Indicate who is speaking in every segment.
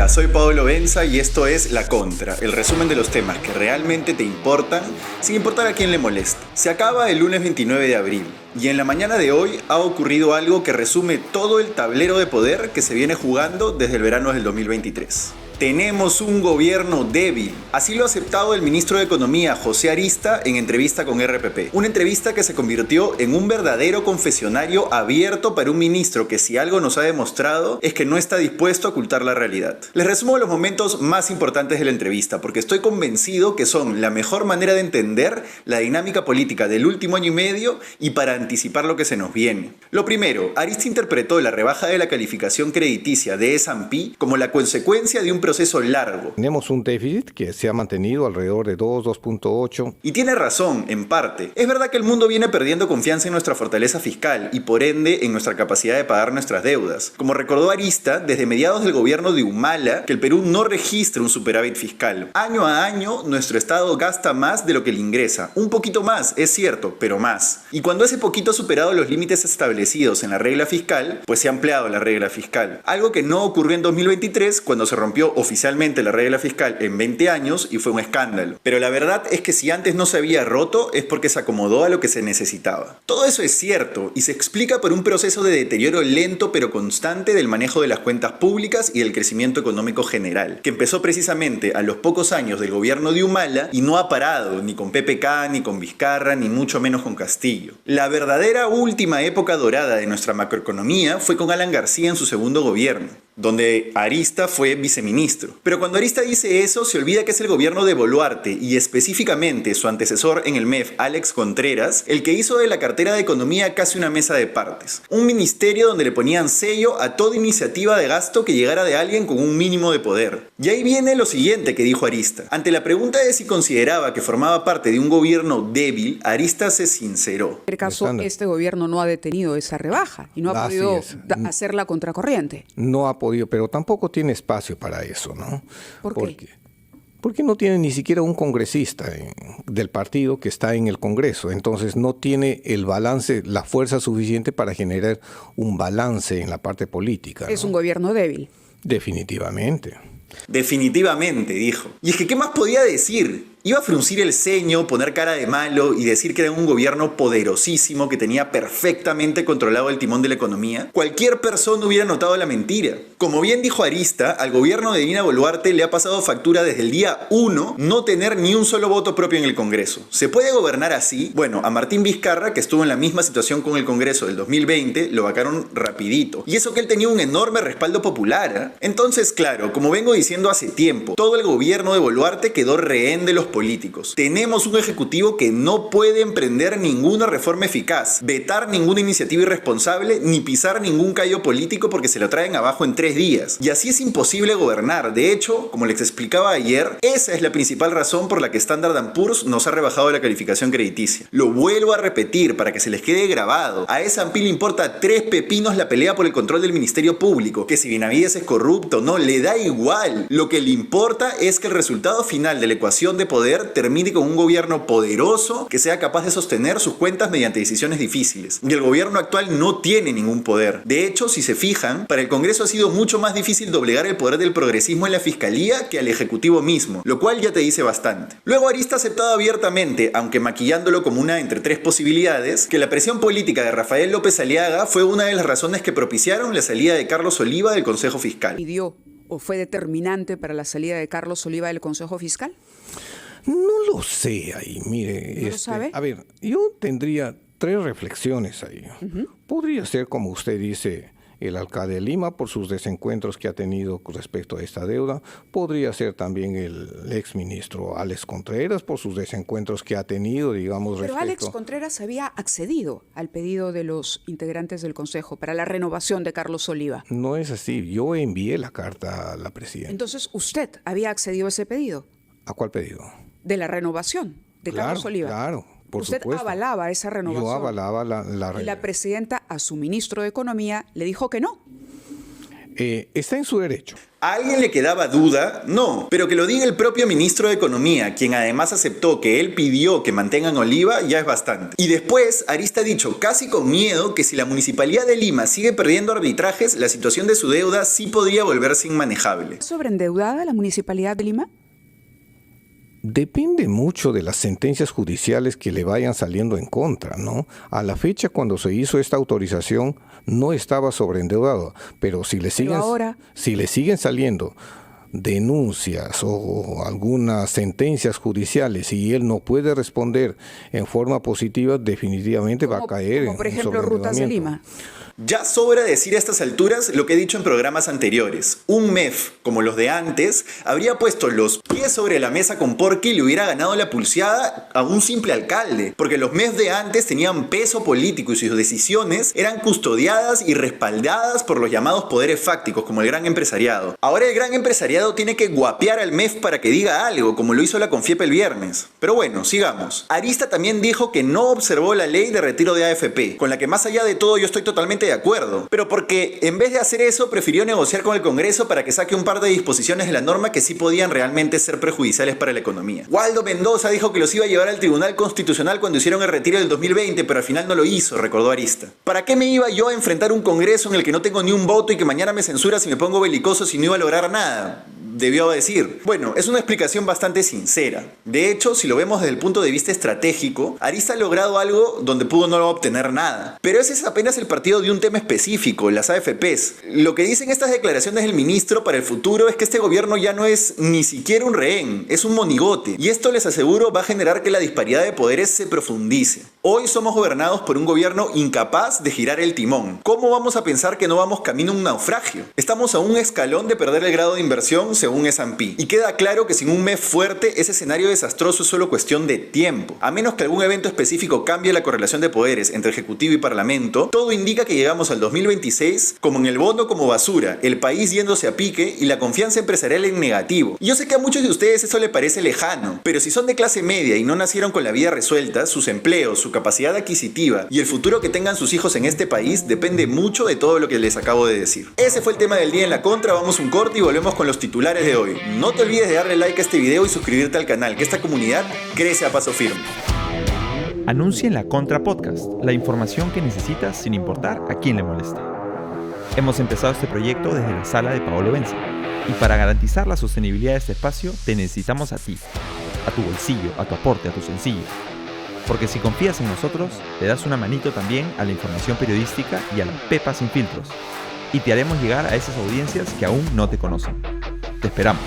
Speaker 1: Hola, soy Pablo Benza y esto es La Contra, el resumen de los temas que realmente te importan, sin importar a quién le moleste. Se acaba el lunes 29 de abril y en la mañana de hoy ha ocurrido algo que resume todo el tablero de poder que se viene jugando desde el verano del 2023. Tenemos un gobierno débil. Así lo ha aceptado el ministro de Economía, José Arista, en entrevista con RPP. Una entrevista que se convirtió en un verdadero confesionario abierto para un ministro que, si algo nos ha demostrado, es que no está dispuesto a ocultar la realidad. Les resumo los momentos más importantes de la entrevista, porque estoy convencido que son la mejor manera de entender la dinámica política del último año y medio y para anticipar lo que se nos viene. Lo primero, Arista interpretó la rebaja de la calificación crediticia de S&P como la consecuencia de un proceso largo.
Speaker 2: Tenemos un déficit que se ha mantenido alrededor de 2.8.
Speaker 1: Y tiene razón, en parte. Es verdad que el mundo viene perdiendo confianza en nuestra fortaleza fiscal y por ende en nuestra capacidad de pagar nuestras deudas. Como recordó Arista, desde mediados del gobierno de Humala, que el Perú no registra un superávit fiscal. Año a año, nuestro Estado gasta más de lo que le ingresa. Un poquito más, es cierto, pero más. Y cuando ese poquito ha superado los límites establecidos en la regla fiscal, pues se ha ampliado la regla fiscal. Algo que no ocurrió en 2023 cuando se rompió oficialmente la regla fiscal en 20 años y fue un escándalo. Pero la verdad es que si antes no se había roto es porque se acomodó a lo que se necesitaba. Todo eso es cierto y se explica por un proceso de deterioro lento pero constante del manejo de las cuentas públicas y del crecimiento económico general, que empezó precisamente a los pocos años del gobierno de Humala y no ha parado ni con PPK, ni con Vizcarra, ni mucho menos con Castillo. La verdadera última época dorada de nuestra macroeconomía fue con Alan García en su segundo gobierno, donde Arista fue viceministro. Pero cuando Arista dice eso, se olvida que es el gobierno de Boluarte y específicamente su antecesor en el MEF, Alex Contreras, el que hizo de la cartera de Economía casi una mesa de partes. Un ministerio donde le ponían sello a toda iniciativa de gasto que llegara de alguien con un mínimo de poder. Y ahí viene lo siguiente que dijo Arista. Ante la pregunta de si consideraba que formaba parte de un gobierno débil, Arista se sinceró.
Speaker 3: En el caso, este gobierno no ha detenido esa rebaja y no ha podido hacerla contracorriente.
Speaker 2: No ha podido, pero tampoco tiene espacio para eso, ¿no?
Speaker 3: ¿Por qué?
Speaker 2: Porque no tiene ni siquiera un congresista del partido que está en el Congreso. Entonces no tiene el balance, la fuerza suficiente para generar un balance en la parte política, ¿no?
Speaker 3: Es un gobierno débil.
Speaker 2: Definitivamente.
Speaker 1: Definitivamente, dijo. Y es que, ¿qué más podía decir? Iba a fruncir el ceño, poner cara de malo y decir que era un gobierno poderosísimo que tenía perfectamente controlado el timón de la economía. Cualquier persona hubiera notado la mentira. Como bien dijo Arista, al gobierno de Dina Boluarte le ha pasado factura desde el día 1 no tener ni un solo voto propio en el Congreso. ¿Se puede gobernar así? Bueno, a Martín Vizcarra, que estuvo en la misma situación con el Congreso del 2020, lo vacaron rapidito. Y eso que él tenía un enorme respaldo popular, ¿eh? Entonces, claro, como vengo diciendo hace tiempo, todo el gobierno de Boluarte quedó rehén de los políticos. Tenemos un ejecutivo que no puede emprender ninguna reforma eficaz, vetar ninguna iniciativa irresponsable, ni pisar ningún callo político porque se lo traen abajo en 3 días. Y así es imposible gobernar. De hecho, como les explicaba ayer, esa es la principal razón por la que Standard & Poor's nos ha rebajado la calificación crediticia. Lo vuelvo a repetir para que se les quede grabado. A S&P le importa 3 pepinos la pelea por el control del Ministerio Público, que si Benavides es corrupto o no, le da igual. Lo que le importa es que el resultado final de la ecuación de poder termine con un gobierno poderoso que sea capaz de sostener sus cuentas mediante decisiones difíciles. Y el gobierno actual no tiene ningún poder. De hecho, si se fijan, para el Congreso ha sido mucho más difícil doblegar el poder del progresismo en la Fiscalía que al Ejecutivo mismo, lo cual ya te dice bastante. Luego Arista ha aceptado abiertamente, aunque maquillándolo como una entre 3 posibilidades, que la presión política de Rafael López Aliaga fue una de las razones que propiciaron la salida de Carlos Oliva del Consejo Fiscal.
Speaker 3: ¿Pidió o fue determinante para la salida de Carlos Oliva del Consejo Fiscal?
Speaker 2: No lo sé ahí, mire.
Speaker 3: ¿No lo sabe?
Speaker 2: A ver, yo tendría 3 reflexiones ahí. Podría ser, como usted dice, el alcalde de Lima por sus desencuentros que ha tenido con respecto a esta deuda. Podría ser también el exministro Alex Contreras por sus desencuentros que ha tenido, digamos,
Speaker 3: Pero
Speaker 2: respecto...
Speaker 3: Alex Contreras había accedido al pedido de los integrantes del Consejo para la renovación de Carlos Oliva.
Speaker 2: No es así. Yo envié la carta a la presidenta.
Speaker 3: Entonces, ¿usted había accedido a ese pedido?
Speaker 2: ¿A cuál pedido?
Speaker 3: De la renovación de Carlos Oliva.
Speaker 2: Claro, por
Speaker 3: Usted
Speaker 2: supuesto.
Speaker 3: avalaba esa renovación.
Speaker 2: Yo avalaba
Speaker 3: y la presidenta a su ministro de Economía le dijo que no.
Speaker 2: Está en su derecho.
Speaker 1: ¿A alguien le quedaba duda? No, pero que lo diga el propio ministro de Economía, quien además aceptó que él pidió que mantengan Oliva, ya es bastante. Y después, Arista ha dicho, casi con miedo, que si la Municipalidad de Lima sigue perdiendo arbitrajes, la situación de su deuda sí podría volverse inmanejable.
Speaker 3: ¿Sobreendeudada la Municipalidad de Lima?
Speaker 2: Depende mucho de las sentencias judiciales que le vayan saliendo en contra, ¿no? A la fecha, cuando se hizo esta autorización, no estaba sobreendeudado, pero si le siguen saliendo denuncias o algunas sentencias judiciales y él no puede responder en forma positiva, definitivamente va a caer
Speaker 3: como por
Speaker 2: en
Speaker 3: ejemplo Rutas de Lima.
Speaker 1: Ya sobra decir a estas alturas lo que he dicho en programas anteriores. Un MEF, como los de antes, habría puesto los pies sobre la mesa con Porqui y le hubiera ganado la pulseada a un simple alcalde. Porque los MEF de antes tenían peso político y sus decisiones eran custodiadas y respaldadas por los llamados poderes fácticos, como el gran empresariado. Ahora el gran empresariado tiene que guapear al MEF para que diga algo, como lo hizo la Confiepa el viernes. Pero bueno, sigamos. Arista también dijo que no observó la ley de retiro de AFP, con la que más allá de todo yo estoy totalmente de acuerdo, pero porque en vez de hacer eso prefirió negociar con el Congreso para que saque un par de disposiciones de la norma que sí podían realmente ser perjudiciales para la economía. Waldo Mendoza dijo que los iba a llevar al Tribunal Constitucional cuando hicieron el retiro del 2020, pero al final no lo hizo, recordó Arista. ¿Para qué me iba yo a enfrentar un Congreso en el que no tengo ni un voto y que mañana me censura si me pongo belicoso si no iba a lograr nada? Debió decir. Bueno, es una explicación bastante sincera. De hecho, si lo vemos desde el punto de vista estratégico, Arista ha logrado algo donde pudo no obtener nada. Pero ese es apenas el partido de un tema específico, las AFPs. Lo que dicen estas declaraciones del ministro para el futuro es que este gobierno ya no es ni siquiera un rehén, es un monigote. Y esto, les aseguro, va a generar que la disparidad de poderes se profundice. Hoy somos gobernados por un gobierno incapaz de girar el timón. ¿Cómo vamos a pensar que no vamos camino a un naufragio? Estamos a un escalón de perder el grado de inversión según S&P. Y queda claro que sin un MEF fuerte, ese escenario desastroso es solo cuestión de tiempo. A menos que algún evento específico cambie la correlación de poderes entre Ejecutivo y Parlamento, todo indica que llegamos al 2026 como en el bono como basura, el país yéndose a pique y la confianza empresarial en negativo. Y yo sé que a muchos de ustedes eso le parece lejano, pero si son de clase media y no nacieron con la vida resuelta, sus empleos, su capacidad adquisitiva y el futuro que tengan sus hijos en este país depende mucho de todo lo que les acabo de decir. Ese fue el tema del día en la contra, vamos un corte y volvemos con los titulares de hoy. No te olvides de darle like a este video y suscribirte al canal, que esta comunidad crece a paso firme.
Speaker 4: Anuncia en la Contra Podcast, la información que necesitas sin importar a quién le moleste. Hemos empezado este proyecto desde la sala de Paolo Benza, y para garantizar la sostenibilidad de este espacio te necesitamos a ti, a tu bolsillo, a tu aporte, a tu sencillo. Porque si confías en nosotros, le das una manito también a la información periodística y a la Pepa sin filtros, y te haremos llegar a esas audiencias que aún no te conocen. Te esperamos.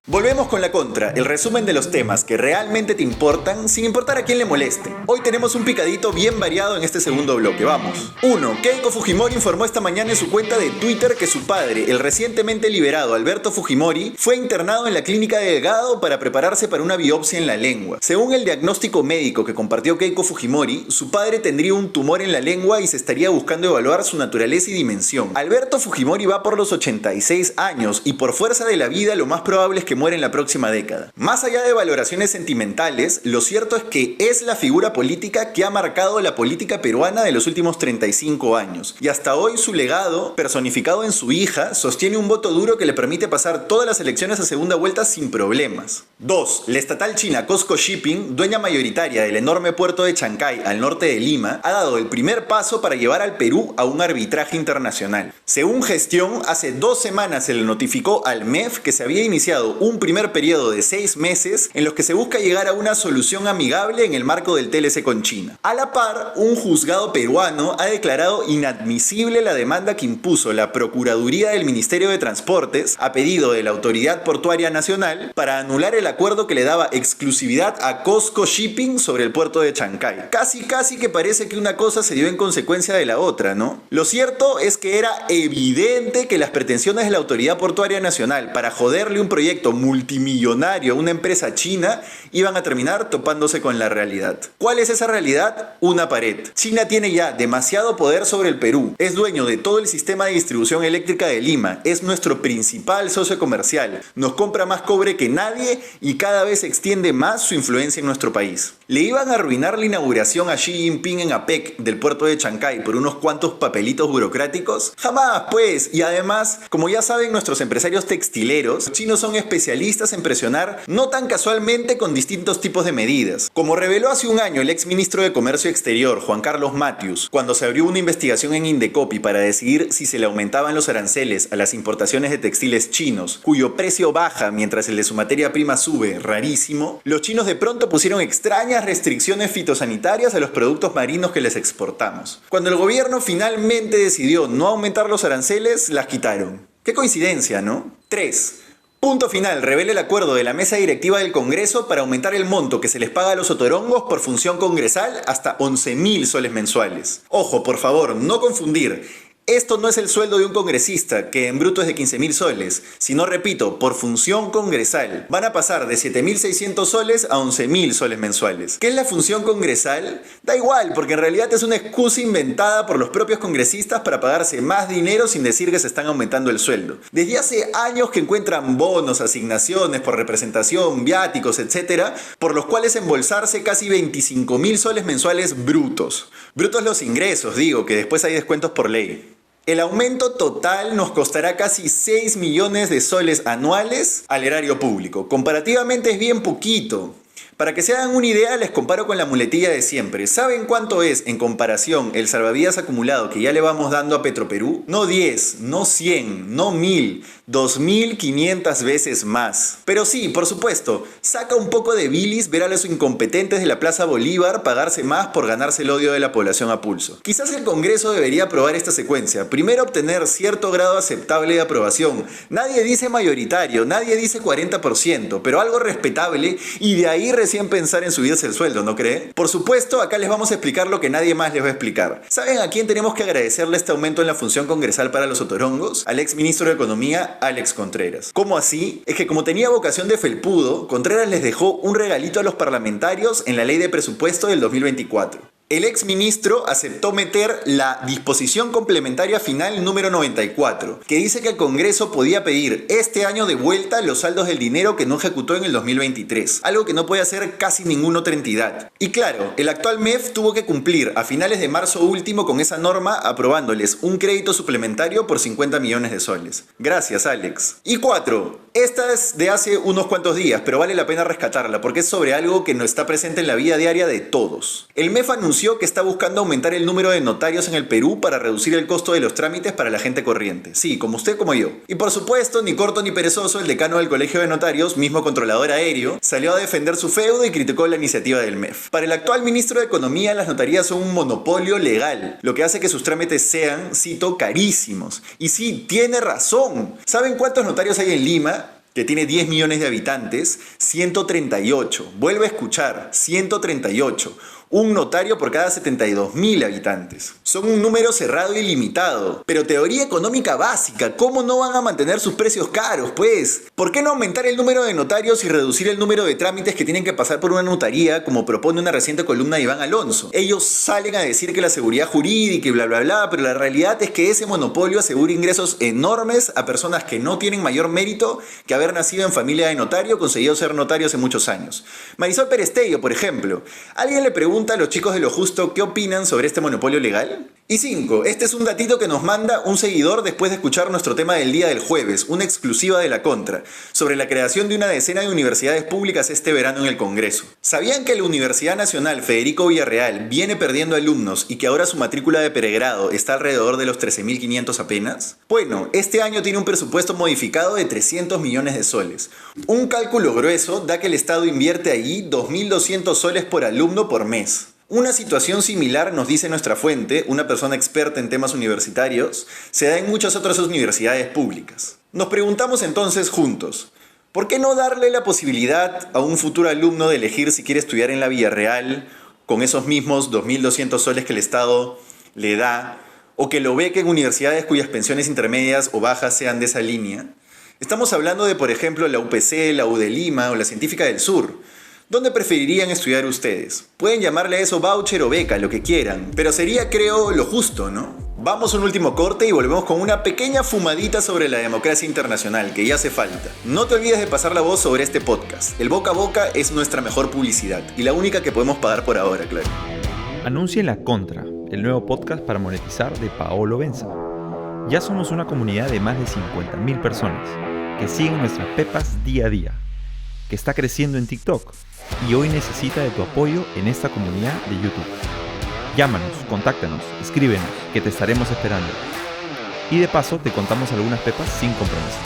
Speaker 1: Volvemos con la contra, el resumen de los temas que realmente te importan sin importar a quién le moleste. Hoy tenemos un picadito bien variado en este segundo bloque, vamos. 1. Keiko Fujimori informó esta mañana en su cuenta de Twitter que su padre, el recientemente liberado Alberto Fujimori, fue internado en la clínica de Delgado para prepararse para una biopsia en la lengua. Según el diagnóstico médico que compartió Keiko Fujimori, su padre tendría un tumor en la lengua y se estaría buscando evaluar su naturaleza y dimensión. Alberto Fujimori va por los 86 años y por fuerza de la vida lo más probable es que muere en la próxima década. Más allá de valoraciones sentimentales, lo cierto es que es la figura política que ha marcado la política peruana de los últimos 35 años. Y hasta hoy su legado, personificado en su hija, sostiene un voto duro que le permite pasar todas las elecciones a segunda vuelta sin problemas. 2. La estatal china COSCO Shipping, dueña mayoritaria del enorme puerto de Chancay al norte de Lima, ha dado el primer paso para llevar al Perú a un arbitraje internacional. Según gestión, hace 2 semanas se le notificó al MEF que se había iniciado un primer periodo de 6 meses en los que se busca llegar a una solución amigable en el marco del TLC con China. A la par, un juzgado peruano ha declarado inadmisible la demanda que impuso la Procuraduría del Ministerio de Transportes a pedido de la Autoridad Portuaria Nacional para anular el acuerdo que le daba exclusividad a COSCO Shipping sobre el puerto de Chancay. Casi que parece que una cosa se dio en consecuencia de la otra, ¿no? Lo cierto es que era evidente que las pretensiones de la Autoridad Portuaria Nacional para joderle un proyecto contrato multimillonario a una empresa china, iban a terminar topándose con la realidad. ¿Cuál es esa realidad? Una pared. China tiene ya demasiado poder sobre el Perú, es dueño de todo el sistema de distribución eléctrica de Lima, es nuestro principal socio comercial, nos compra más cobre que nadie y cada vez extiende más su influencia en nuestro país. ¿Le iban a arruinar la inauguración a Xi Jinping en APEC del puerto de Chancay por unos cuantos papelitos burocráticos? Jamás, pues. Y además, como ya saben nuestros empresarios textileros, los chinos son especialistas en presionar no tan casualmente con distintos tipos de medidas. Como reveló hace un año el ex ministro de Comercio Exterior, Juan Carlos Matius, cuando se abrió una investigación en Indecopi para decidir si se le aumentaban los aranceles a las importaciones de textiles chinos, cuyo precio baja mientras el de su materia prima sube, rarísimo, los chinos de pronto pusieron extrañas restricciones fitosanitarias a los productos marinos que les exportamos. Cuando el gobierno finalmente decidió no aumentar los aranceles, las quitaron. Qué coincidencia, ¿no? 3. Punto final, revela el acuerdo de la mesa directiva del Congreso para aumentar el monto que se les paga a los otorongos por función congresal hasta 11.000 soles mensuales. Ojo, por favor, no confundir. Esto no es el sueldo de un congresista, que en bruto es de 15.000 soles, sino, repito, por función congresal. Van a pasar de 7.600 soles a 11.000 soles mensuales. ¿Qué es la función congresal? Da igual, porque en realidad es una excusa inventada por los propios congresistas para pagarse más dinero sin decir que se están aumentando el sueldo. Desde hace años que encuentran bonos, asignaciones por representación, viáticos, etc., por los cuales embolsarse casi 25.000 soles mensuales brutos. Brutos los ingresos, digo, que después hay descuentos por ley. El aumento total nos costará casi 6 millones de soles anuales al erario público. Comparativamente es bien poquito. Para que se hagan una idea, les comparo con la muletilla de siempre. ¿Saben cuánto es, en comparación, el salvavidas acumulado que ya le vamos dando a Petroperú? No 10, no 100, no 1000, 2500 veces más. Pero sí, por supuesto, saca un poco de bilis ver a los incompetentes de la Plaza Bolívar pagarse más por ganarse el odio de la población a pulso. Quizás el Congreso debería aprobar esta secuencia. Primero, obtener cierto grado aceptable de aprobación. Nadie dice mayoritario, nadie dice 40%, pero algo respetable, y de ahí recién pensar en subirse el sueldo, ¿no creen? Por supuesto, acá les vamos a explicar lo que nadie más les va a explicar. ¿Saben a quién tenemos que agradecerle este aumento en la función congresal para los otorongos? Al ex ministro de Economía, Alex Contreras. ¿Cómo así? Es que como tenía vocación de felpudo, Contreras les dejó un regalito a los parlamentarios en la ley de presupuesto del 2024. El ex ministro aceptó meter la disposición complementaria final número 94, que dice que el Congreso podía pedir este año de vuelta los saldos del dinero que no ejecutó en el 2023, algo que no puede hacer casi ninguna otra entidad. Y claro, el actual MEF tuvo que cumplir a finales de marzo último con esa norma, aprobándoles un crédito suplementario por 50 millones de soles. Gracias, Alex. Y 4. Esta es de hace unos cuantos días, pero vale la pena rescatarla porque es sobre algo que no está presente en la vida diaria de todos. El MEF anunció que está buscando aumentar el número de notarios en el Perú para reducir el costo de los trámites para la gente corriente. Sí, como usted, como yo. Y por supuesto, ni corto ni perezoso, el decano del Colegio de Notarios, mismo controlador aéreo, salió a defender su feudo y criticó la iniciativa del MEF. Para el actual ministro de Economía, las notarías son un monopolio legal, lo que hace que sus trámites sean, cito, carísimos. Y sí, tiene razón. ¿Saben cuántos notarios hay en Lima? Que tiene 10 millones de habitantes, 138. Vuelve a escuchar, 138. Un notario por cada 72.000 habitantes. Son un número cerrado y limitado. Pero teoría económica básica, ¿cómo no van a mantener sus precios caros, pues? ¿Por qué no aumentar el número de notarios y reducir el número de trámites que tienen que pasar por una notaría, como propone una reciente columna de Iván Alonso? Ellos salen a decir que la seguridad jurídica y bla bla bla, pero la realidad es que ese monopolio asegura ingresos enormes a personas que no tienen mayor mérito que haber nacido en familia de notario, conseguido ser notario hace muchos años. Marisol Perestello, por ejemplo. ¿Alguien le pregunta a los chicos de Lo Justo qué opinan sobre este monopolio legal? Y 5. Este es un datito que nos manda un seguidor después de escuchar nuestro tema del día del jueves, una exclusiva de La Contra, sobre la creación de una decena de universidades públicas este verano en el Congreso. ¿Sabían que la Universidad Nacional Federico Villarreal viene perdiendo alumnos y que ahora su matrícula de pregrado está alrededor de los 13.500 apenas? Bueno, este año tiene un presupuesto modificado de 300 millones de soles. Un cálculo grueso da que el Estado invierte allí 2.200 soles por alumno por mes. Una situación similar, nos dice nuestra fuente, una persona experta en temas universitarios, se da en muchas otras universidades públicas. Nos preguntamos entonces juntos, ¿por qué no darle la posibilidad a un futuro alumno de elegir si quiere estudiar en la Villarreal con esos mismos 2.200 soles que el Estado le da, o que lo beque en universidades cuyas pensiones intermedias o bajas sean de esa línea? Estamos hablando de, por ejemplo, la UPC, la U de Lima o la Científica del Sur. ¿Dónde preferirían estudiar ustedes? Pueden llamarle a eso voucher o beca, lo que quieran, pero sería, creo, lo justo, ¿no? Vamos a un último corte y volvemos con una pequeña fumadita sobre la democracia internacional, que ya hace falta. No te olvides de pasar la voz sobre este podcast. El boca a boca es nuestra mejor publicidad y la única que podemos pagar por ahora, claro.
Speaker 4: Anuncia en La Contra, el nuevo podcast para monetizar de Paolo Benza. Ya somos una comunidad de más de 50.000 personas que siguen nuestras pepas día a día, que está creciendo en TikTok y hoy necesita de tu apoyo en esta comunidad de YouTube. Llámanos, contáctanos, escríbenos, que te estaremos esperando. Y de paso te contamos algunas pepas sin compromiso.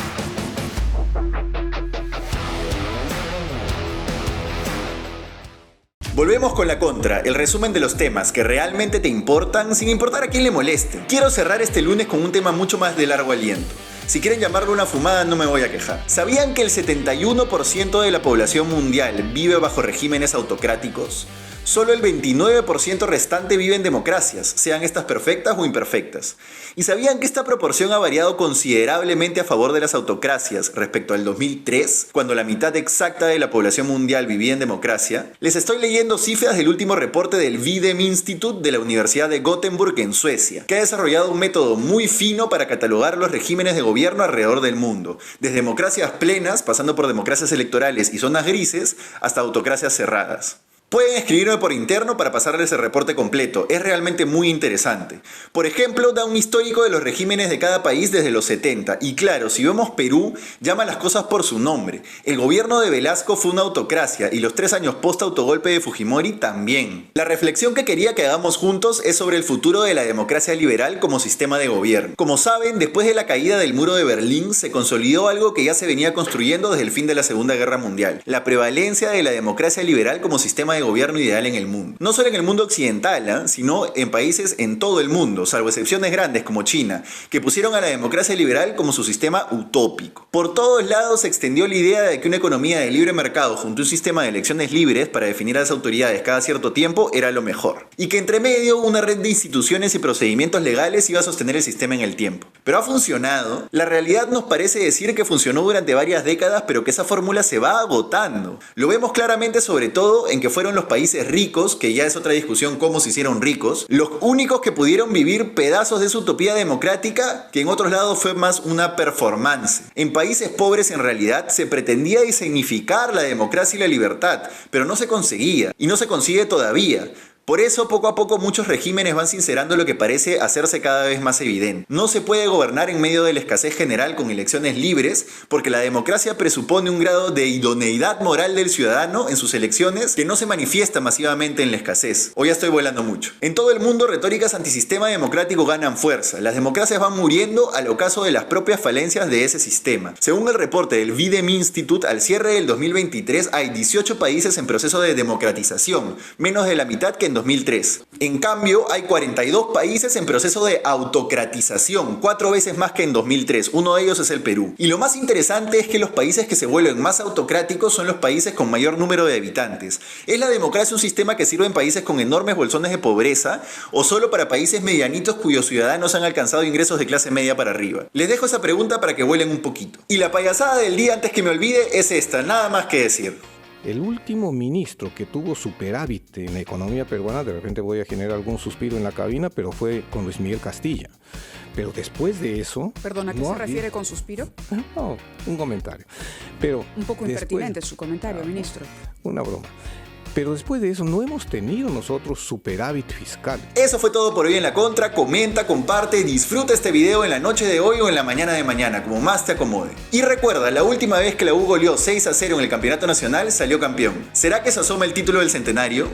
Speaker 1: Volvemos con La Contra, el resumen de los temas que realmente te importan sin importar a quién le moleste. Quiero cerrar este lunes con un tema mucho más de largo aliento. Si quieren llamarlo una fumada, no me voy a quejar. ¿Sabían que el 71% de la población mundial vive bajo regímenes autocráticos? Solo el 29% restante vive en democracias, sean estas perfectas o imperfectas. ¿Y sabían que esta proporción ha variado considerablemente a favor de las autocracias respecto al 2003, cuando la mitad exacta de la población mundial vivía en democracia? Les estoy leyendo cifras del último reporte del Videm Institute de la Universidad de Gothenburg en Suecia, que ha desarrollado un método muy fino para catalogar los regímenes de gobierno alrededor del mundo, desde democracias plenas, pasando por democracias electorales y zonas grises, hasta autocracias cerradas. Pueden escribirme por interno para pasarles el reporte completo, es realmente muy interesante. Por ejemplo, da un histórico de los regímenes de cada país desde los 70, y claro, si vemos Perú, llama las cosas por su nombre. El gobierno de Velasco fue una autocracia, y los 3 años post-autogolpe de Fujimori también. La reflexión que quería que hagamos juntos es sobre el futuro de la democracia liberal como sistema de gobierno. Como saben, después de la caída del muro de Berlín, se consolidó algo que ya se venía construyendo desde el fin de la Segunda Guerra Mundial: la prevalencia de la democracia liberal como sistema de gobierno ideal en el mundo. No solo en el mundo occidental, sino en países en todo el mundo, salvo excepciones grandes como China, que pusieron a la democracia liberal como su sistema utópico. Por todos lados se extendió la idea de que una economía de libre mercado junto a un sistema de elecciones libres para definir a las autoridades cada cierto tiempo era lo mejor. Y que entre medio una red de instituciones y procedimientos legales iba a sostener el sistema en el tiempo. ¿Pero ha funcionado? La realidad nos parece decir que funcionó durante varias décadas, pero que esa fórmula se va agotando. Lo vemos claramente sobre todo en que fueron los países ricos, que ya es otra discusión cómo se hicieron ricos, los únicos que pudieron vivir pedazos de su utopía democrática, que en otros lados fue más una performance. En países pobres en realidad se pretendía significar la democracia y la libertad, pero no se conseguía, y no se consigue todavía. Por eso, poco a poco, muchos regímenes van sincerando lo que parece hacerse cada vez más evidente. No se puede gobernar en medio de la escasez general con elecciones libres, porque la democracia presupone un grado de idoneidad moral del ciudadano en sus elecciones que no se manifiesta masivamente en la escasez. O ya estoy volando mucho. En todo el mundo, retóricas antisistema democrático ganan fuerza. Las democracias van muriendo al ocaso de las propias falencias de ese sistema. Según el reporte del Videm Institute, al cierre del 2023 hay 18 países en proceso de democratización, menos de la mitad que en 2003. En cambio, hay 42 países en proceso de autocratización, 4 veces más que en 2003. Uno de ellos es el Perú. Y lo más interesante es que los países que se vuelven más autocráticos son los países con mayor número de habitantes. ¿Es la democracia un sistema que sirve en países con enormes bolsones de pobreza o solo para países medianitos cuyos ciudadanos han alcanzado ingresos de clase media para arriba? Les dejo esa pregunta para que vuelen un poquito. Y la payasada del día, antes que me olvide, es esta, nada más que decir.
Speaker 2: El último ministro que tuvo superávit en la economía peruana, de repente voy a generar algún suspiro en la cabina, pero fue con Luis Miguel Castilla. Pero después de eso...
Speaker 3: Perdona, ¿a qué se refiere con suspiro?
Speaker 2: No, un comentario. Pero
Speaker 3: un poco impertinente su comentario, ministro.
Speaker 2: Una broma. Pero después de eso no hemos tenido nosotros superávit fiscal.
Speaker 1: Eso fue todo por hoy en La Contra. Comenta, comparte, disfruta este video en la noche de hoy o en la mañana de mañana, como más te acomode. Y recuerda, la última vez que la U goleó 6-0 en el campeonato nacional, salió campeón. ¿Será que se asoma el título del centenario?